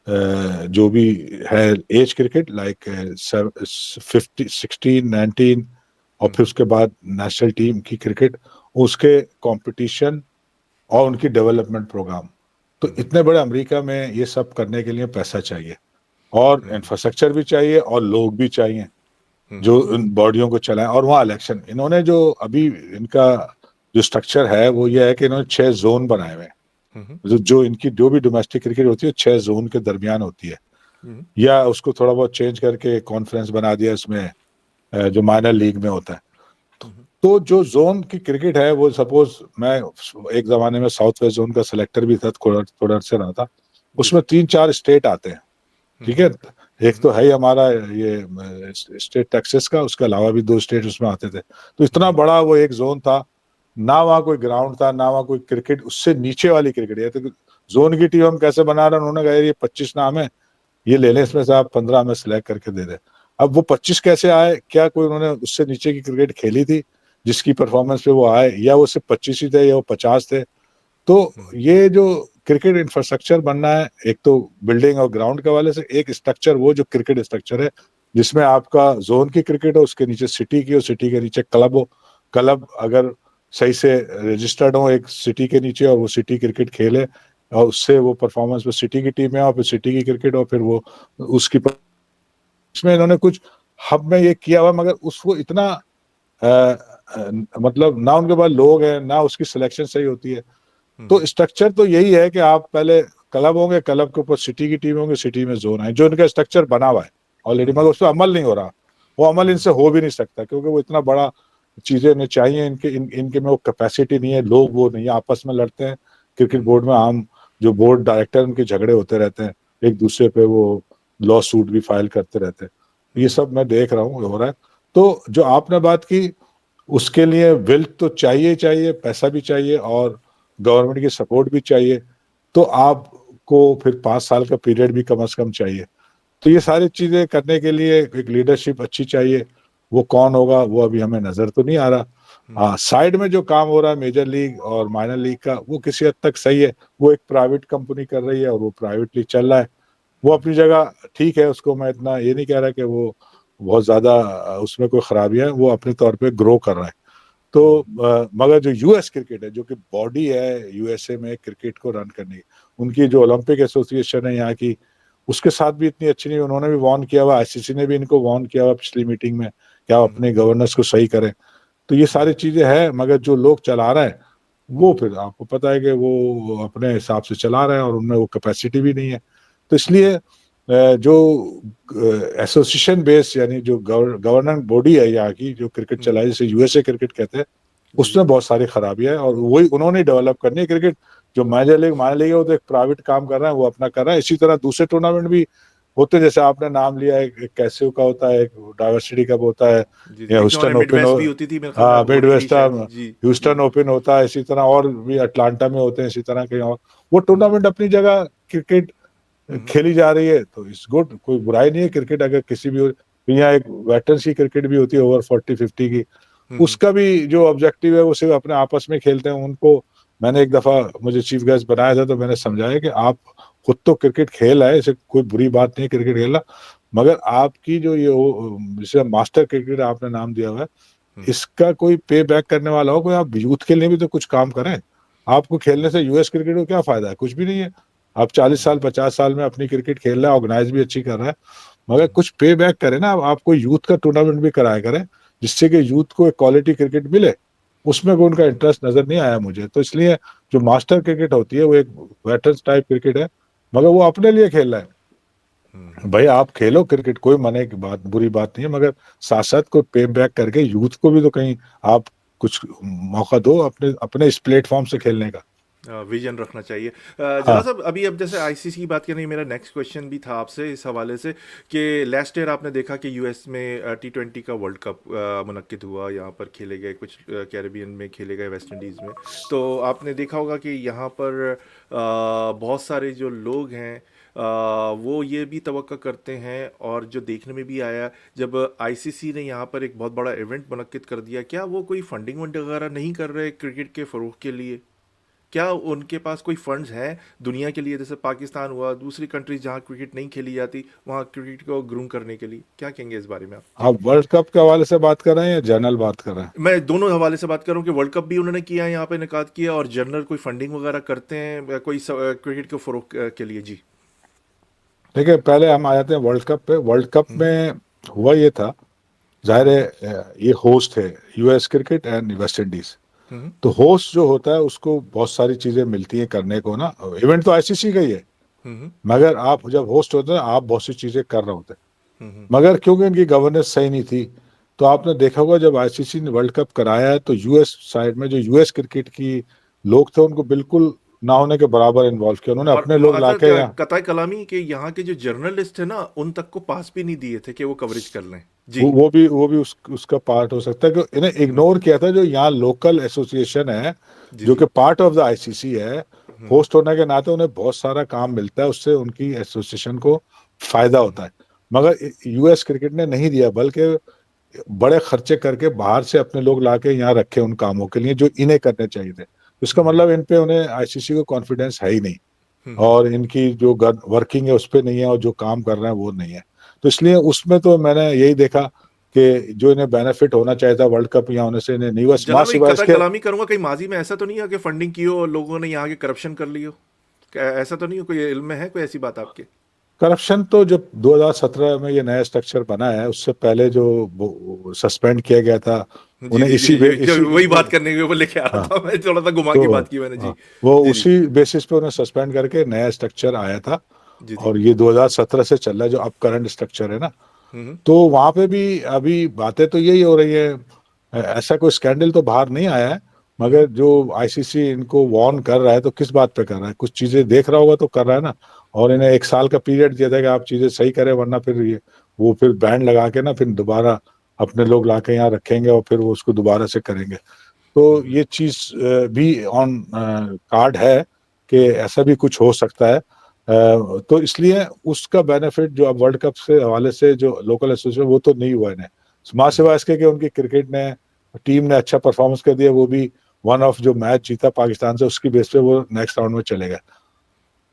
जो भी है एज क्रिकेट लाइक 50, 16, 19, और फिर उसके बाद नेशनल टीम की क्रिकेट, उसके कंपटीशन और उनकी डेवलपमेंट प्रोग्राम। तो इतने बड़े अमेरिका में ये सब करने के लिए पैसा चाहिए और इंफ्रास्ट्रक्चर भी चाहिए और लोग भी चाहिए जो इन बॉडियों को चलाएं। और वहाँ इलेक्शन, इन्होंने जो अभी इनका जो स्ट्रक्चर है वो ये है कि इन्होंने 6 जोन बनाए हुए हैं। जो इनकी जो भी डोमेस्टिक क्रिकेट होती है 6 जोन के दरमियान होती है, या उसको थोड़ा बहुत चेंज करके कॉन्फ्रेंस बना दिया इसमें, जो माइनर लीग में होता है। तो जो जोन की क्रिकेट है वो, सपोज मैं एक जमाने में साउथ वेस्ट जोन का सिलेक्टर भी था, थोड़ा से रहा था, उसमें 3-4 स्टेट आते हैं, ठीक है। एक तो है ही हमारा ये स्टेट टेक्सास का, उसके अलावा भी 2 स्टेट उसमें आते थे। तो इतना बड़ा वो एक जोन था, ना वहाँ कोई ग्राउंड था, ना वहाँ कोई क्रिकेट, उससे नीचे वाली क्रिकेट है। तो जोन की टीम हम कैसे बना रहे हैं, उन्होंने कहा ये 25 नाम है, ये ले लें, इसमें से आप 15 में सिलेक्ट करके दे दें। अब वो 25 कैसे आए, क्या कोई उन्होंने उससे नीचे की क्रिकेट खेली थी जिसकी परफॉर्मेंस पे वो आए, या वो सिर्फ 25 ही थे या वो 50 थे। तो ये जो क्रिकेट इंफ्रास्ट्रक्चर बनना है, एक तो बिल्डिंग और ग्राउंड के वाले से, एक स्ट्रक्चर वो जो क्रिकेट स्ट्रक्चर है जिसमें आपका जोन की क्रिकेट हो, उसके नीचे सिटी की हो, सिटी के नीचे क्लब हो, क्लब अगर सही से रजिस्टर्ड हो एक सिटी के नीचे, और वो सिटी क्रिकेट खेले और उससे वो परफॉर्मेंस में सिटी की टीम है और फिर सिटी की क्रिकेट, और फिर वो उसकी इसमें इन्होंने कुछ हब में ये किया हुआ, मगर उसको इतना मतलब ना उनके पास लोग हैं, ना उसकी सिलेक्शन सही होती है। तो स्ट्रक्चर तो यही है कि आप पहले क्लब होंगे, क्लब के ऊपर सिटी की टीम होंगे, सिटी में जोन है, जो इनका स्ट्रक्चर बना हुआ है ऑलरेडी, मगर उस पर अमल नहीं हो रहा। वो अमल इनसे हो भी नहीं सकता क्योंकि वो इतना बड़ा चीजें इन्हें चाहिए, इनके में वो कैपेसिटी नहीं है, लोग वो नहीं है, आपस में लड़ते हैं। क्रिकेट बोर्ड में आम जो बोर्ड डायरेक्टर उनके झगड़े होते रहते हैं, एक दूसरे पे वो लॉ सूट भी फाइल करते रहते हैं। ये सब मैं देख रहा हूँ हो रहा है। तो जो आपने बात की, उसके लिए विल तो चाहिए चाहिए, पैसा भी चाहिए और गवर्नमेंट की सपोर्ट भी चाहिए। तो आपको फिर 5 साल का पीरियड भी कम से कम चाहिए। तो ये सारी चीजें करने के लिए एक लीडरशिप अच्छी चाहिए। वो कौन होगा वो अभी हमें नजर तो नहीं आ रहा। साइड में जो काम हो रहा है मेजर लीग और माइनर लीग का, वो किसी हद तक सही है। वो एक प्राइवेट कंपनी कर रही है और वो प्राइवेटली चल रहा है, वो अपनी जगह ठीक है। उसको मैं इतना ये नहीं कह रहा कि वो बहुत ज्यादा उसमें कोई खराबियां है, वो अपने तौर पे ग्रो कर रहा है। तो मगर जो यूएस क्रिकेट है, जो कि बॉडी है यूएसए में क्रिकेट को रन करने की, उनकी जो ओलंपिक एसोसिएशन है यहाँ की, उसके साथ भी इतनी अच्छी नहीं। उन्होंने भी वार्न किया हुआ, आईसीसी ने भी इनको वार्न किया हुआ पिछली मीटिंग में, क्या अपने गवर्नेंस को सही करें। तो ये सारी चीजें हैं, मगर जो लोग चला रहे हैं वो फिर आपको पता है कि वो अपने हिसाब से चला रहे हैं और उनमें वो कैपेसिटी भी नहीं है। तो इसलिए जो एसोसिएशन बेस यानी जो गवर्निंग बॉडी है यहाँ की, जो क्रिकेट चलाई, जिसे यूएसए क्रिकेट कहते हैं, उसमें बहुत सारी खराबियां है और वही उन्होंने डेवलप करनी है। क्रिकेट जो मेजर लीग माइनर लीग है वो तो एक प्राइवेट काम कर रहा है, वो अपना कर रहा है। इसी तरह दूसरे टूर्नामेंट भी होते, जैसे आपने नाम लिया, एक कैसियो का होता है, एक डाइवर्सिटी कप होता है, जी जी, या एक जो हमारे ह्यूस्टन मिड ओपन वेस्ट भी होती थी मेरे ख्याल में, हाँ, वो मिड खेली वेस्ट, शायद, जी जी। ह्यूस्टन ओपन होता है, इसी तरह और भी अटलांटा में होते हैं, इसी तरह के और वो हम्म टूर्नामेंट अपनी जगह क्रिकेट हम्म खेली जा रही है तो इट्स गुड, कोई बुराई नहीं है। क्रिकेट अगर किसी भी यहाँ एक वेटरन्स की क्रिकेट भी होती है ओवर 40-50 की, हम्म उसका भी जो ऑब्जेक्टिव है वो सिर्फ अपने आपस में खेलते हैं। उनको मैंने एक दफा, मुझे चीफ गेस्ट बनाया था तो मैंने समझाया कि आप खुद तो क्रिकेट खेल है, इसे कोई बुरी बात नहीं है क्रिकेट खेलना, मगर आपकी जो ये जिसे मास्टर क्रिकेट आपने नाम दिया हुआ है, हम्म इसका कोई पे बैक करने वाला हो, कोई आप यूथ के लिए भी तो कुछ काम करें। आपको खेलने से यूएस क्रिकेट को क्या फायदा है? कुछ भी नहीं है। आप 40 साल 50 साल में अपनी क्रिकेट खेल रहे हैं, ऑर्गेनाइज भी अच्छी कर रहा है, मगर कुछ पे बैक करें ना। आप कोई यूथ का टूर्नामेंट भी कराया करें, जिससे कि यूथ को एक क्वालिटी क्रिकेट मिले। उसमें कोई उनका इंटरेस्ट नजर नहीं आया मुझे। तो इसलिए जो मास्टर क्रिकेट होती है वो एक वेटर्स टाइप क्रिकेट है, मगर वो अपने लिए खेल रहा है। हम्म। भाई आप खेलो क्रिकेट, कोई मने की बात, बुरी बात नहीं है, मगर साथ साथ कोई पे बैक करके यूथ को भी तो कहीं आप कुछ मौका दो अपने अपने इस प्लेटफॉर्म से खेलने का। विजन रखना चाहिए। जरा हाँ। साहब, अभी अब जैसे आईसीसी की बात करें, मेरा नेक्स्ट क्वेश्चन भी था आपसे इस हवाले से कि लास्ट ईयर आपने देखा कि यूएस में T20 का वर्ल्ड कप मुनक्किद हुआ, यहाँ पर खेले गए, कुछ कैरेबियन में खेले गए, वेस्ट इंडीज़ में। तो आपने देखा होगा कि यहाँ पर बहुत सारे जो लोग हैं वो ये भी तवक्का करते हैं, और जो देखने में भी आया जब आईसीसी ने यहाँ पर एक बहुत बड़ा इवेंट मुनक्किद कर दिया, क्या वो कोई फंडिंग वगैरह नहीं कर रहे क्रिकेट के फ़रोग के लिए? क्या उनके पास कोई फंड्स हैं दुनिया के लिए, जैसे पाकिस्तान हुआ, दूसरी कंट्रीज जहाँ क्रिकेट नहीं खेली जाती वहाँ क्रिकेट को ग्रूम करने के लिए? क्या कहेंगे इस बारे में आप? जी। आप वर्ल्ड कप के हवाले से बात कर रहे हैं या जनरल बात कर रहे हैं? मैं दोनों हवाले से बात कर रहा हूँ कि वर्ल्ड कप भी उन्होंने किया है, यहाँ पे इनेकाद किया, और जनरल कोई फंडिंग वगैरह करते हैं कोई क्रिकेट के फरोग के लिए? जी। देखिए, पहले हम आ जाते हैं वर्ल्ड कप पे। वर्ल्ड कप हम्म में हुआ ये था, जाहिर है ये होस्ट है US cricket and West Indies. हम्म तो होस्ट जो होता है उसको बहुत सारी चीजें मिलती हैं करने को ना। इवेंट तो आईसीसी का ही है, हम्म मगर आप जब होस्ट होते हैं आप बहुत सी चीजें कर रहे होते हैं। हम्म मगर क्योंकि इनकी गवर्नेंस सही नहीं थी, तो आपने देखा होगा जब आईसीसी ने वर्ल्ड कप कराया है तो यूएस साइड में जो यूएस क्रिकेट की लोग थे उनको बिल्कुल ना होने के बराबर इन्वॉल्व किया। उन्होंने और अपने लोग लाके यहाँ, कताई कलामी के यहाँ के जो जर्नलिस्ट थे ना, उन तक को पास भी नहीं दिए थे कि वो कवरेज कर लें। जी। वो भी उसका पार्ट हो सकता है कि इन्हें हम्म इग्नोर किया था जो यहाँ लोकल एसोसिएशन है, जी जो जी। कि पार्ट ऑफ द आईसीसी है। हम्म होस्ट होने के नाते उन्हें बहुत सारा काम मिलता है, उससे उनकी एसोसिएशन को फायदा होता है। मगर यूएस क्रिकेट ने नहीं दिया, बल्कि बड़े खर्चे करके बाहर से अपने लोग लाके यहाँ रखे उन कामों के लिए जो इन्हें करने चाहिए थे। इसका हम्म मतलब इन पे उन्हें आईसीसी को कॉन्फिडेंस है ही नहीं, हम्म और इनकी जो वर्किंग है उस पर नहीं है, और जो काम कर रहे हैं वो नहीं है। तो इसलिए उसमें तो मैंने यही देखा कि जो इन्हें बेनिफिट होना चाहिए था वर्ल्ड कप यहाँ होने से, इन्हें नहीं हुआ। जनाब, माँ मैं सिवाय कता इसके, कलामी करूंगा, कहीं माजी में ऐसा तो नहीं है कि फंडिंग की हो और लोगों ने यहाँ के करप्शन कर ली हो? क्या ऐसा तो नहीं हो? कोई इल्म में है कोई ऐसी बात आपके? करप्शन तो जब 2017 में ये नया स्ट्रक्चर बना है, उससे पहले जो सस्पेंड किया गया था जी उन्हें जी जी, जो इसी वही बात करने के ऊपर लेके आ रहा हाँ, था मैं, थोड़ा सा घुमा तो की बात की मैंने। जी हाँ, वो जी जी उसी बेसिस पे उन्हें सस्पेंड करके नया स्ट्रक्चर आया था। जी जी। और ये 2017 से चल रहा है जो अब करंट स्ट्रक्चर है ना। हम्म तो वहां पे भी अभी बातें तो यही हो रही है, ऐसा कोई स्कैंडल तो बाहर नहीं आया है, हम्म मगर जो आईसीसी इनको वार्न कर रहा है तो किस बात पे कर रहा है? कुछ चीजें देख रहा होगा तो कर रहा है ना। और इन्हें 1 साल का पीरियड दिया था कि आप चीजें सही करें, वरना फिर ये वो फिर बैंड लगा के ना फिर दोबारा अपने लोग लाके यहाँ रखेंगे और फिर वो उसको दोबारा से करेंगे। तो हम्म ये चीज भी ऑन कार्ड है कि ऐसा भी कुछ हो सकता है। तो इसलिए उसका बेनिफिट जो अब वर्ल्ड कप से हवाले से जो लोकल एसोसिएशन, वो तो नहीं हुआ इन्हें। माँ सिवाय इसके कि उनकी क्रिकेट ने टीम ने अच्छा परफॉर्मेंस कर दिया, वो भी वन ऑफ जो मैच जीता पाकिस्तान से उसकी बेस पे वो नेक्स्ट राउंड में चले गए।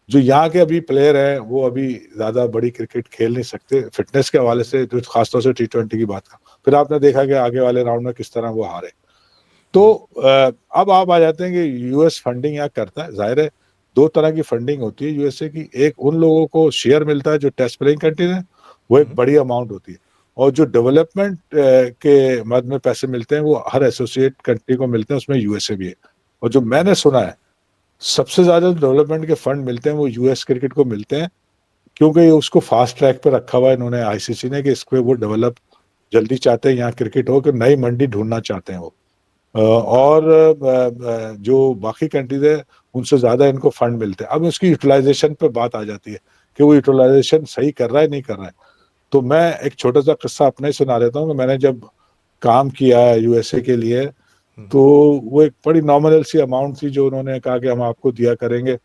जो यहाँ के अभी प्लेयर हैं वो अभी ज्यादा बड़ी क्रिकेट खेल नहीं सकते फिटनेस के हवाले से, जो खासतौर से T20 की बात का। फिर आपने देखा कि आगे वाले राउंड में किस तरह वो हारे। तो अब आप आ जाते हैं कि यूएस फंडिंग यहाँ करता है। जाहिर है दो तरह की फंडिंग होती है यूएसए की। एक उन लोगों को शेयर मिलता है जो टेस्ट प्लेइंग कंट्री है, वो एक हम्म बड़ी अमाउंट होती है। और जो डेवलपमेंट के मद में पैसे मिलते हैं वो हर एसोसिएट कंट्री को मिलते हैं, उसमें यूएसए भी है। और जो मैंने सुना है सबसे ज्यादा डेवलपमेंट के फंड मिलते हैं वो यूएस क्रिकेट को मिलते हैं, क्योंकि ये उसको फास्ट ट्रैक पे रखा हुआ है इन्होंने आईसीसी ने कि इसको वो डेवलप जल्दी चाहते हैं, यहाँ क्रिकेट हो कि नई मंडी ढूंढना चाहते हैं वो। और जो बाकी कंट्रीज है उनसे ज्यादा इनको फंड मिलते हैं। अब उसकी यूटिलाइजेशन पे बात आ जाती है कि वो यूटिलाइजेशन सही कर रहा है नहीं कर रहा है। तो मैं एक छोटा सा किस्सा अपना ही सुना देता हूँ कि मैंने जब काम किया यूएसए के लिए, तो वो एक बड़ी नॉमिनल सी अमाउंट थी जो उन्होंने कहा कि हम आपको दिया करेंगे।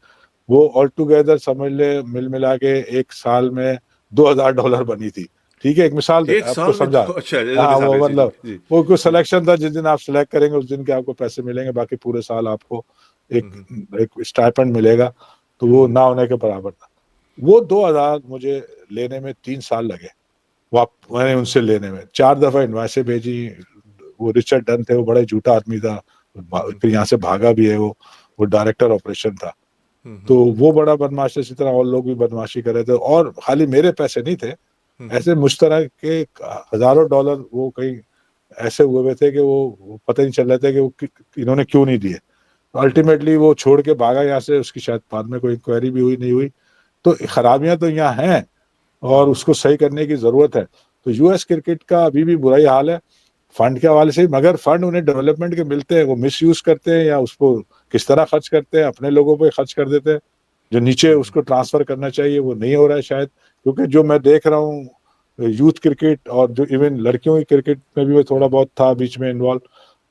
वो ऑल टुगेदर समझ ले मिल मिला के एक साल में $2000 बनी थी। ठीक है, एक मिसाल दे एक आपको साल में समझा। तो अच्छा हाँ, मिसाल वो है, जी जी मतलब जी वो कोई जी। सिलेक्शन था, जिस दिन आप सिलेक्ट करेंगे उस दिन के आपको पैसे मिलेंगे, बाकी पूरे साल आपको एक हम्म एक स्टाइपेंड मिलेगा। तो वो हम्म ना होने के बराबर था। वो 2000 मुझे लेने में 3 साल लगे। मैंने उनसे लेने में 4 दफा इनवाइसें भेजी। वो रिचर्ड डन थे, वो बड़ा झूठा आदमी था, हम्म फिर यहाँ से भागा भी है वो डायरेक्टर ऑपरेशन था। तो हम्म वो बड़ा बदमाश था, इसी तरह और लोग भी बदमाशी कर रहे थे, और खाली मेरे पैसे नहीं थे, हम्म ऐसे मुश्तरक के हजारों डॉलर वो कहीं ऐसे हुए हुए थे कि वो पता ही नहीं चल रहे थे कि इन्होंने क्यों नहीं दिए। अल्टीमेटली वो छोड़ के भागा यहाँ से, उसकी शायद बाद में कोई इंक्वायरी भी हुई नहीं हुई। तो खराबियां तो यहाँ हैं और हम्म उसको सही करने की जरूरत है। तो यूएस क्रिकेट का अभी भी बुरा ही हाल है फंड के हवाले से, मगर फंड उन्हें डेवलपमेंट के मिलते हैं, वो मिस यूज करते हैं या उसको किस तरह खर्च करते हैं, अपने लोगों पे खर्च कर देते हैं। जो नीचे हम्म उसको ट्रांसफर करना चाहिए वो नहीं हो रहा है शायद, क्योंकि जो मैं देख रहा हूँ यूथ क्रिकेट और जो इवन लड़कियों की क्रिकेट में भी मैं थोड़ा बहुत था बीच में इन्वॉल्व,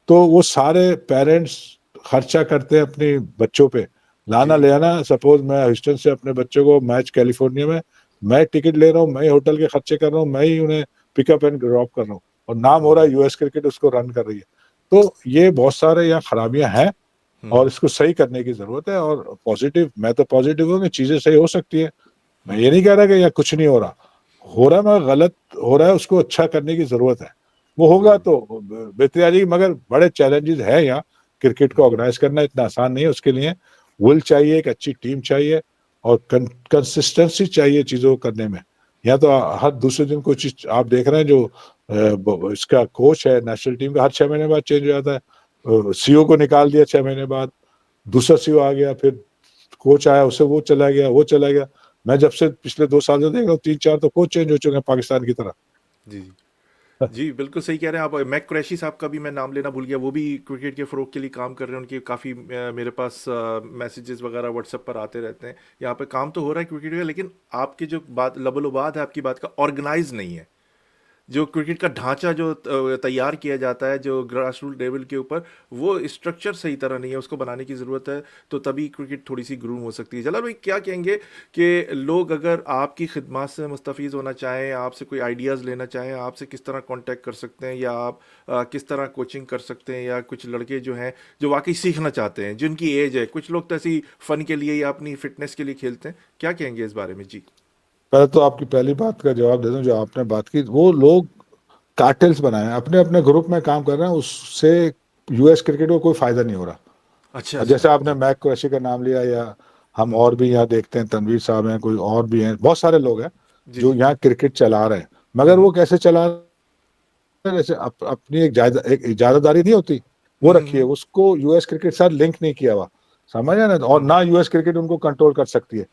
तो वो सारे पेरेंट्स खर्चा करते हैं अपने बच्चों पे, जी लाना ले आना। सपोज मैं ह्यूस्टन से अपने बच्चों को मैच कैलिफोर्निया में, मैं टिकट ले रहा हूँ, मैं ही होटल के खर्चे कर रहा हूँ, मैं ही उन्हें पिकअप एंड ड्रॉप कर रहा हूँ, और नाम हो रहा है यूएस क्रिकेट उसको रन कर रही है। तो ये बहुत सारे यहाँ खराबियां हैं और इसको सही करने की जरूरत है। और पॉजिटिव, मैं तो पॉजिटिव हूँ कि चीजें सही हो सकती है। मैं ये नहीं कह रहा कि यहाँ कुछ नहीं हो रहा, हो रहा है मगर गलत हो रहा है, उसको अच्छा करने की जरूरत है। वो होगा जरूर तो बेहतरी आ जाएगी, मगर बड़े चैलेंजेस है यहाँ। क्रिकेट को ऑर्गेनाइज करना इतना आसान नहीं है, उसके लिए विल चाहिए, एक अच्छी टीम चाहिए, और कंसिस्टेंसी चाहिए चीजों को करने में। यहाँ तो हर दूसरे दिन कोई चीज आप देख रहे हैं, जो इसका कोच है नेशनल टीम का, हर 6 महीने बाद चेंज हो जाता है। सीईओ को निकाल दिया 6 महीने बाद, दूसरा सीईओ आ गया, फिर कोच आया, उससे वो चला गया, वो चला गया। मैं जब से पिछले 2 साल से देख रहा हूँ 3-4 तो कोच चेंज हो चुके हैं पाकिस्तान की तरह। जी जी जी, बिल्कुल सही कह रहे हैं आप। मैक कुरैशी साहब का भी मैं नाम लेना भूल गया, वो भी क्रिकेट के फ़रोग के लिए काम कर रहे हैं। उनके काफ़ी मेरे पास मैसेजेस वगैरह व्हाट्सएप पर आते रहते हैं। यहाँ पे काम तो हो रहा है क्रिकेट का, लेकिन आपकी जो बात लबोलबाद है आपकी बात का, ऑर्गेनाइज नहीं है। जो क्रिकेट का ढांचा जो तैयार किया जाता है जो ग्रास रूट लेवल के ऊपर, वो स्ट्रक्चर सही तरह नहीं है, उसको बनाने की ज़रूरत है। तो तभी क्रिकेट थोड़ी सी ग्रूम हो सकती है। जलाल भाई क्या कहेंगे कि लोग अगर आपकी खिदमत से मुस्तफ़ीज़ होना चाहें, आपसे कोई आइडियाज़ लेना चाहें, आपसे किस तरह कांटेक्ट कर सकते हैं, या आप किस तरह कोचिंग कर सकते हैं, या कुछ लड़के जो हैं जो वाकई सीखना चाहते हैं, जिनकी एज है, कुछ लोग तो ऐसी फ़न के लिए या अपनी फ़िटनेस के लिए खेलते हैं, क्या कहेंगे इस बारे में? जी पहले तो आपकी पहली बात का जवाब दे दूं, जो आपने बात की, वो लोग कार्टेल्स बनाए हैं, अपने अपने ग्रुप में काम कर रहे हैं, उससे यूएस क्रिकेट को कोई फायदा नहीं हो रहा। अच्छा और अच्छा जैसे आपने जी मैक कुरैशी का नाम लिया, या हम और हम्म, भी यहाँ देखते हैं, तनवीर साहब हैं, कोई और भी हैं, बहुत सारे लोग हैं जी जो जी यहाँ क्रिकेट चला रहे हैं। मगर हम्म वो कैसे चला रहे हैं, जैसे अपनी एक इजाजतदारी नहीं होती, वो हम्म रखी है, हम्म उसको यूएस क्रिकेट के साथ लिंक नहीं किया हुआ, समझ है ना, और हम्म ना यूएस क्रिकेट उनको कंट्रोल कर सकती है।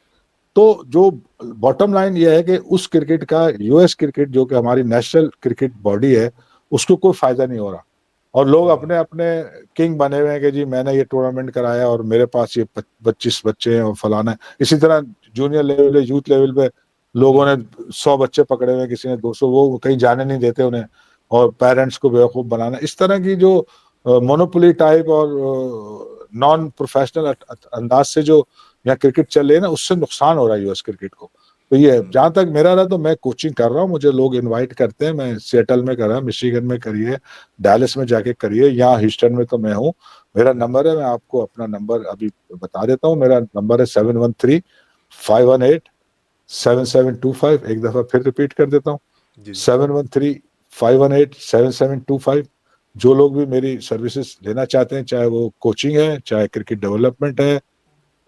तो जो बॉटम लाइन ये है कि उस क्रिकेट का, यूएस क्रिकेट जो कि हमारी नेशनल क्रिकेट बॉडी है, उसको कोई फायदा नहीं हो रहा। और लोग हम्म अपने अपने किंग बने हुए हैं कि जी मैंने ये टूर्नामेंट कराया और मेरे पास ये 25 बच्चे हैं और फलाना है। इसी तरह जूनियर लेवल पे, यूथ लेवल पे लोगों ने हम्म 100 बच्चे पकड़े हुए हैं, किसी ने 200, वो कहीं जाने नहीं देते उन्हें, और पेरेंट्स को बेवकूफ बनाना, इस तरह की जो मोनोपोली टाइप और नॉन प्रोफेशनल अंदाज से जो यहाँ क्रिकेट चल रही है ना, उससे नुकसान हो रहा है यूएस क्रिकेट को। तो ये है। जहां तक मेरा रहा, तो मैं कोचिंग कर रहा हूँ, मुझे लोग इनवाइट करते हैं, मैं सिएटल में कर रहा, मिशिगन में करिए, डैलस में जाके करिए, यहाँ ह्यूस्टन में तो मैं हूँ। मेरा नंबर है, मैं आपको अपना नंबर अभी बता देता हूँ। मेरा नंबर है 713-518-7725। एक दफा फिर रिपीट कर देता हूँ, जी जी 713-518-7725। जो लोग भी मेरी सर्विसेज लेना चाहते हैं, चाहे वो कोचिंग है, चाहे क्रिकेट डेवलपमेंट है,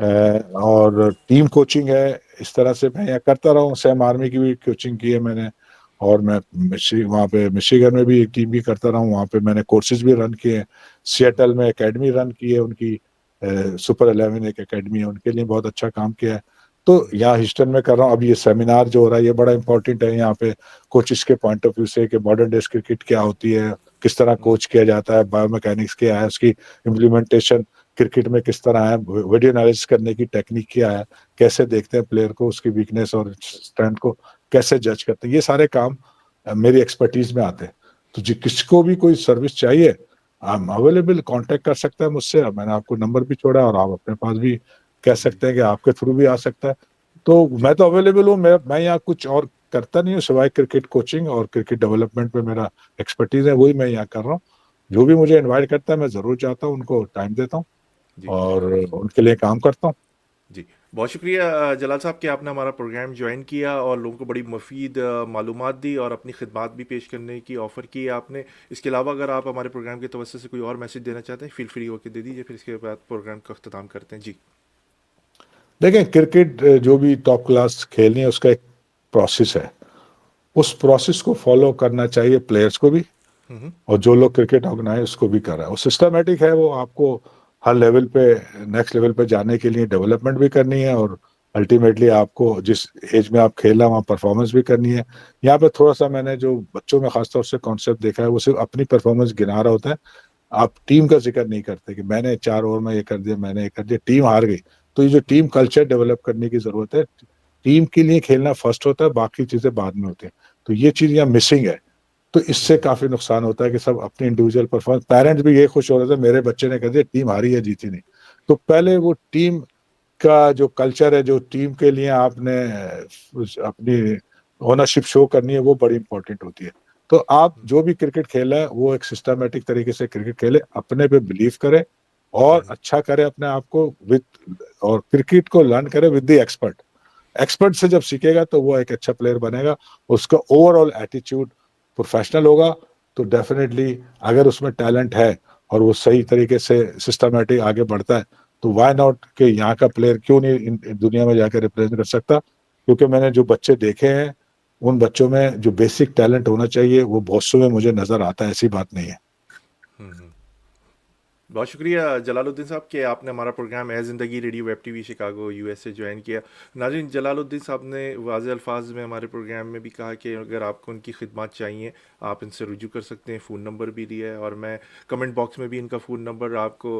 और टीम कोचिंग है, इस तरह से मैं यहाँ करता रहा हूँ। सैम आर्मी की भी कोचिंग की है मैंने, और मैं वहाँ पे मिशिगन में भी एक टीम भी करता रहा हूँ, वहाँ पे मैंने कोर्सेज भी रन किए हैं। सिएटल में एकेडमी रन की है उनकी, सुपर 11 एक एकेडमी है, उनके लिए बहुत अच्छा काम किया है। तो यहाँ ह्यूस्टन में कर रहा हूँ। अब ये सेमिनार जो हो रहा है ये बड़ा इंपॉर्टेंट है यहाँ पे, कोचिज के पॉइंट ऑफ व्यू से, कि मॉडर्न डेज क्रिकेट क्या होती है, किस तरह कोच किया जाता है, बायोमैकेनिक्स क्या है, उसकी इम्प्लीमेंटेशन, क्रिकेट में किस तरह है, वीडियो एनालिसिस करने की टेक्निक क्या है, कैसे देखते हैं प्लेयर को, उसकी वीकनेस और स्ट्रेंथ को कैसे जज करते हैं, ये सारे काम मेरी एक्सपर्टीज में आते हैं। तो जी किसको भी कोई सर्विस चाहिए, आई एम अवेलेबल, कांटेक्ट कर सकता है मुझसे। मैंने आपको नंबर भी छोड़ा और आप अपने पास भी कह सकते हैं कि आपके थ्रू भी आ सकता है। तो मैं तो अवेलेबल हूँ। मैं यहाँ कुछ और करता नहीं हूँ सिवाय क्रिकेट कोचिंग और क्रिकेट डेवलपमेंट पे मेरा एक्सपर्टीज है, वही मैं यहाँ कर रहा हूँ। जो भी मुझे इनवाइट करता है मैं जरूर चाहता हूँ, उनको टाइम देता हूँ जी और उनके लिए काम करता हूँ। जी, बहुत शुक्रिया जलाल साहब कि आपने हमारा प्रोग्राम ज्वाइन किया और लोगों को बड़ी मुफीद मालूमात दी और अपनी खिदमात भी पेश करने की ऑफ़र की है आपने। इसके अलावा अगर आप हमारे प्रोग्राम की तवज्जो से कोई और मैसेज देना चाहते हैं, फील फ्री होकर दे दीजिए, फिर इसके बाद प्रोग्राम का अख्ताम करते हैं। जी। देखें, क्रिकेट जो भी टॉप क्लास खेलनी है उसका एक प्रोसेस है। उस प्रोसेस को फॉलो करना चाहिए प्लेयर्स को भी, हम्म। और जो लोग क्रिकेट ऑर्गेनाइज उसको भी कर रहा है। वो सिस्टमेटिक है, वो आपको हर लेवल पे, नेक्स्ट लेवल पे जाने के लिए डेवलपमेंट भी करनी है और अल्टीमेटली आपको जिस एज में आप खेला वहाँ परफॉर्मेंस भी करनी है। यहाँ पे थोड़ा सा मैंने जो बच्चों में खासतौर से कॉन्सेप्ट देखा है, वो सिर्फ अपनी परफॉर्मेंस गिना रहा होता है। आप टीम का जिक्र नहीं करते कि मैंने 4 ओवर में ये कर दिया, मैंने ये कर दिया, टीम हार गई। तो ये जो टीम कल्चर डेवलप करने की जरूरत है, टीम के लिए खेलना फर्स्ट होता है, बाकी चीजें बाद में होती हैं। तो ये चीज यहाँ मिसिंग है। तो इससे काफी नुकसान होता है कि सब अपनी इंडिविजुअल परफॉर्मेंस, पेरेंट्स भी ये खुश हो रहे थे मेरे बच्चे ने कर दिया, टीम हारी है जीती नहीं। तो पहले वो टीम का जो कल्चर है, जो टीम के लिए आपने अपनी ओनरशिप शो करनी है, वो बड़ी इंपॉर्टेंट होती है। तो आप जो भी क्रिकेट खेला है वो एक सिस्टमेटिक तरीके से क्रिकेट खेले, अपने पे बिलीव करे और अच्छा करे अपने आप को विद, और क्रिकेट को लर्न करे विद द एक्सपर्ट। एक्सपर्ट से जब सीखेगा तो वो एक अच्छा प्लेयर बनेगा, उसका ओवरऑल एटीट्यूड प्रोफेशनल होगा। तो डेफिनेटली अगर उसमें टैलेंट है और वो सही तरीके से सिस्टमेटिक आगे बढ़ता है, तो वाई नॉट कि यहाँ का प्लेयर क्यों नहीं इन दुनिया में जाकर रिप्रेजेंट कर सकता। क्योंकि मैंने जो बच्चे देखे हैं, उन बच्चों में जो बेसिक टैलेंट होना चाहिए वो बहुत सौ में मुझे नजर आता है, ऐसी बात नहीं है। हम्म। बहुत शुक्रिया जलालुद्दीन साहब कि आपने हमारा प्रोग्राम ए ज़िंदगी radio web TV Chicago US से ज्वाइन किया। नाज़रीन, जलालुद्दीन साहब ने वाज़े अल्फाज में हमारे प्रोग्राम में भी कहा कि अगर आपको उनकी खिदमत चाहिए आप इनसे रुजू कर सकते हैं। फ़ोन नंबर भी दिया है और मैं कमेंट बॉक्स में भी इनका फ़ोन नंबर आपको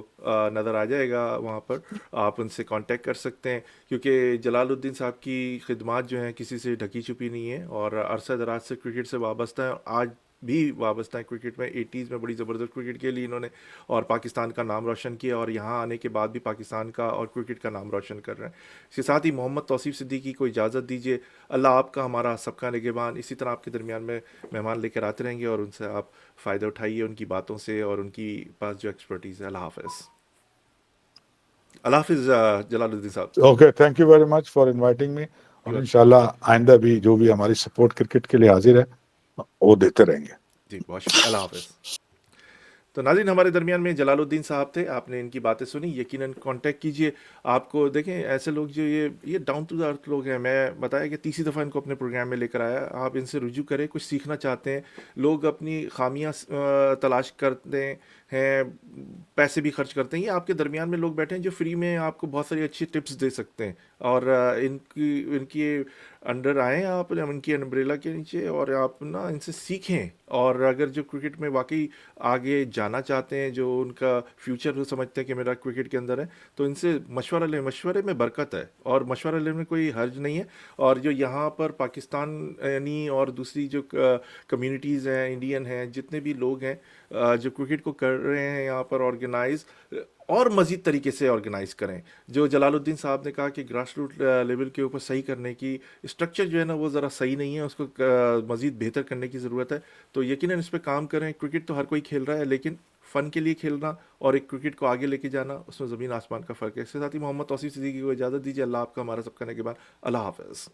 नज़र आ जाएगा, वहाँ पर आप उनसे कांटेक्ट कर सकते हैं। क्योंकि जलालुद्दीन साहब की खिदमत जो है किसी से ढकी छुपी नहीं है और अरसा दराज से क्रिकेट से वाबस्ता है, आज भी वाबस्ता है क्रिकेट में। 80s में बड़ी ज़बरदस्त क्रिकेट खेली इन्होंने और पाकिस्तान का नाम रोशन किया और यहाँ आने के बाद भी पाकिस्तान का और क्रिकेट का नाम रोशन कर रहे हैं। इसके साथ ही मोहम्मद तौसीफ सिद्दीकी को इजाज़त दीजिए। अल्लाह आपका हमारा सबका निगहबान। इसी तरह आपके दरमियान में मेहमान लेकर आते रहेंगे और उनसे आप फ़ायदा उठाइए उनकी बातों से और उनकी पास जो एक्सपर्टीज़ है। अल्लाह हाफ़िज़। अल्लाह हाफ़िज़ जलालुद्दीन साहब। Okay, thank you very much for inviting me. और इंशाल्लाह आइंदा भी जो भी हमारी सपोर्ट क्रिकेट के लिए हाजिर है वो देते रहेंगे। जी, बहुत शुक्रिया। अल्लाह हाफ़िज़। तो नाज़रीन, हमारे दरमियान में जलालुद्दीन साहब थे। आपने इनकी बातें सुनी, यकीनन कांटेक्ट कीजिए। आपको देखें ऐसे लोग जो ये डाउन टू द अर्थ लोग हैं। मैं बताया कि तीसरी दफ़ा इनको अपने प्रोग्राम में लेकर आया। आप इनसे रुजू करें, कुछ सीखना चाहते हैं। लोग अपनी खामियां तलाश करते हैं, पैसे भी खर्च करते हैं। ये आपके दरमियान में लोग बैठे हैं जो फ्री में आपको बहुत सारी अच्छी टिप्स दे सकते हैं और इनकी इनकी अंडर आएँ आप, इनकी अम्ब्रेला के नीचे, और आप ना इनसे सीखें। और अगर जो क्रिकेट में वाकई आगे जाना चाहते हैं, जो उनका फ्यूचर वो समझते हैं कि मेरा क्रिकेट के अंदर है, तो इनसे मशवरा लें। मशवरे में बरकत है और मशवरा लेने में कोई हर्ज नहीं है। और जो यहाँ पर पाकिस्तान यानी और दूसरी जो कम्युनिटीज़ हैं, इंडियन हैं, जितने भी लोग हैं जो क्रिकेट को कर रहे हैं यहाँ पर ऑर्गेनाइज, और मज़ीद तरीके से ऑर्गेनाइज़ करें। जो जलालुद्दीन साहब ने कहा कि ग्रास रूट लेवल के ऊपर सही करने की स्ट्रक्चर जो है ना वो ज़रा सही नहीं है, उसको मज़ीद बेहतर करने की ज़रूरत है। तो यकीनन इस पे काम करें। क्रिकेट तो हर कोई खेल रहा है, लेकिन फ़न के लिए खेलना और एक क्रिकेट को आगे लेके जाना, उसमें ज़मीन आसमान का फ़र्क है। इसके साथ ही मोहम्मद तौसीफ सिद्दीकी को इजाज़त दीजिए। अल्लाह आपका हमारा सबका निगहबान। अल्लाह हाफ़िज़।